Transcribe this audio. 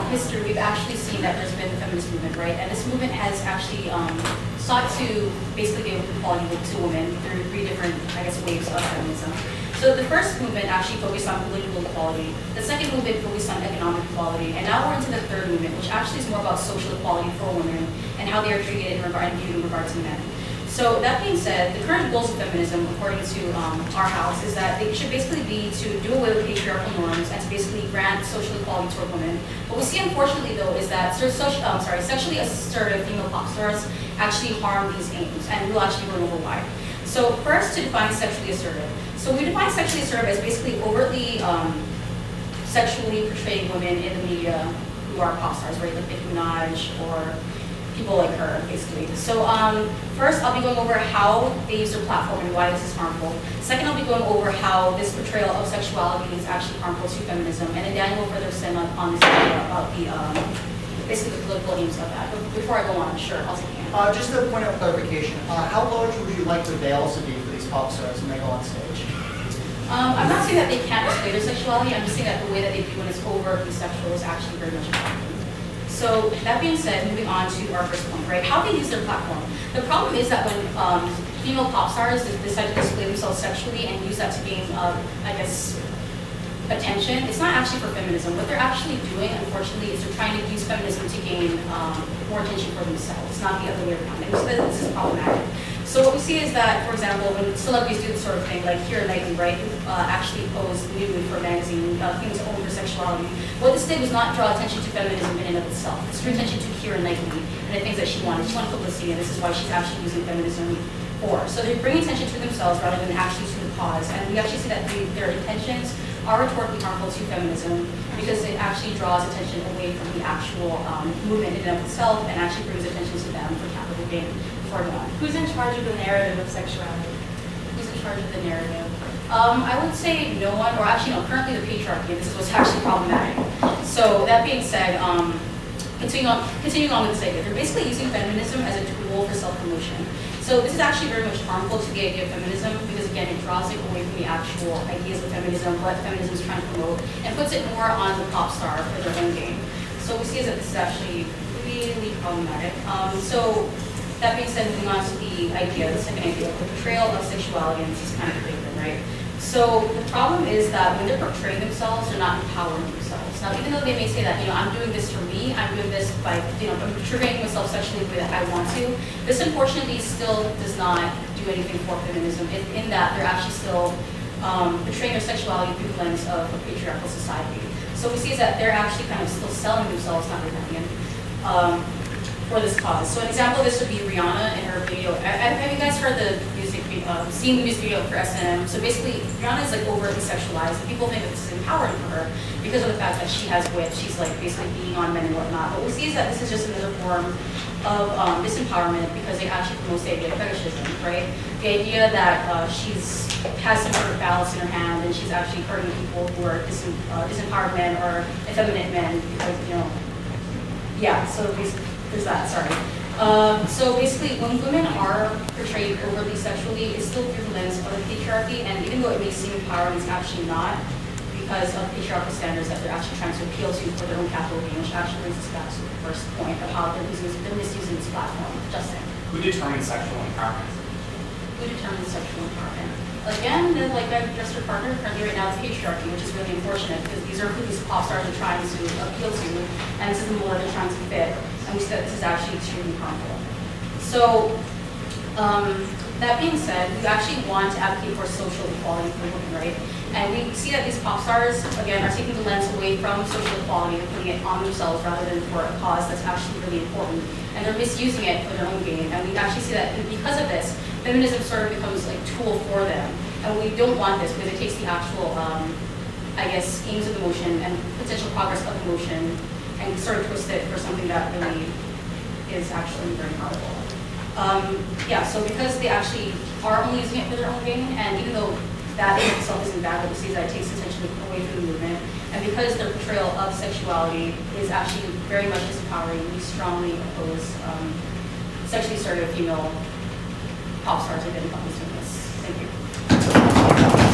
history, we've actually seen that there's been the feminist movement, right? And this movement has actually sought to basically give equality to women through 3 different, I guess, waves of feminism. So the first movement actually focused on political equality. The second movement focused on economic equality. And now we're into the third movement, which actually is more about social equality for women and how they are treated in regard and viewed in regard to men. So that being said, the current goals of feminism, according to our house, is that they should basically be to do away with patriarchal norms and to basically grant social equality toward women. What we see, unfortunately, though, is that sexually assertive female pop stars actually harm these aims, and we'll actually go over why. So first, to define sexually assertive. So we define sexually assertive as basically overtly sexually portraying women in the media who are pop stars, right? Like Nicki Minaj or people like her, basically. So first, I'll be going over how they use their platform and why this is harmful. Second, I'll be going over how this portrayal of sexuality is actually harmful to feminism. And then Daniel will further extend on this idea about the basically the political aims of that. But before I go on, sure, I'll take hand. Just a point of clarification, how large would you like the veils to be for these pop stars when they go on stage? I'm not saying that they can't display their sexuality. I'm just saying that the way that they do when it's overtly sexual is actually very much important. So that being said, moving on to our first point, right? How they use their platform. The problem is that when female pop stars decide to display themselves sexually and use that to gain, I guess, attention, it's not actually for feminism. What they're actually doing, unfortunately, is they're trying to use feminism to gain more attention for themselves, not the other way around. And so this is problematic. So what we see is that, for example, when celebrities do this sort of thing, like Keira Knightley, right, who actually posed nude for a magazine, claiming to own her sexuality, what this did was not draw attention to feminism in and of itself. It's drew attention to Keira Knightley and the things that she wanted. She wanted publicity, and this is why she's actually using feminism for. So they bring attention to themselves rather than actually to the cause. And we actually see that their intentions are rhetorically harmful to feminism because it actually draws attention away from the actual movement in and of itself and actually brings attention to them for capital gain. Who's in charge of the narrative of sexuality? Who's in charge of the narrative? I would say no one, or actually no, currently the patriarchy, and this is what's actually problematic. So that being said, continuing on with this idea, they're basically using feminism as a tool for self-promotion. So this is actually very much harmful to the idea of feminism because again, it draws it away from the actual ideas of feminism, what feminism is trying to promote, and puts it more on the pop star for their own gain. So we see is that this is actually really problematic. So that being said, moving on to the second idea, the portrayal of sexuality, and this is kind of different, right? So the problem is that when they're portraying themselves, they're not empowering themselves. Now, even though they may say that, I'm doing this for me, I'm doing this by, I'm portraying myself sexually the way that I want to, this unfortunately still does not do anything for feminism in that they're actually still portraying their sexuality through the lens of a patriarchal society. So we see is that they're actually kind of still selling themselves, not rebellion, for this cause. So an example of this would be Rihanna in her video. Have you guys heard the music, seen the music video for S&M? So basically, Rihanna is like overtly sexualized, and people think that this is empowering for her because of the fact that she has wit. She's like basically beating on men and whatnot. But what we see is that this is just another form of disempowerment because it actually promotes the idea of fetishism, right? The idea that she's has some sort of phallus in her hand and she's actually hurting people who are disempowered men or effeminate men because, yeah, so there's that, sorry. So basically, when women are portrayed overtly sexually, it's still through the lens of the patriarchy, and even though it may seem empowering, it's actually not because of patriarchal standards that they're actually trying to appeal to for their own capital gain, which actually brings us back to the first point of how they're misusing this platform. Justin. Who determines sexual empowerment? Who determines sexual empowerment? Again, like I just referred to currently right now, it's patriarchy, which is really unfortunate because these are who these pop stars are trying to appeal to, and this is the mold they're trying to fit. And we see that this is actually extremely harmful. So, that being said, we actually want to advocate for social equality for women, right? And we see that these pop stars, again, are taking the lens away from social equality and putting it on themselves rather than for a cause that's actually really important. And they're misusing it for their own gain. And we actually see that because of this, feminism sort of becomes like a tool for them. And we don't want this because it takes the actual, I guess, aims of the motion and potential progress of the motion and sort of twist it for something that really is actually very harmful. Yeah, so because they actually are only using it for their own gain, and even though that in itself isn't bad, what we see is that it takes attention away from the movement, and because their portrayal of sexuality is actually very much disempowering, we strongly oppose sexually assertive female pop stars identifying as doing this. Thank you.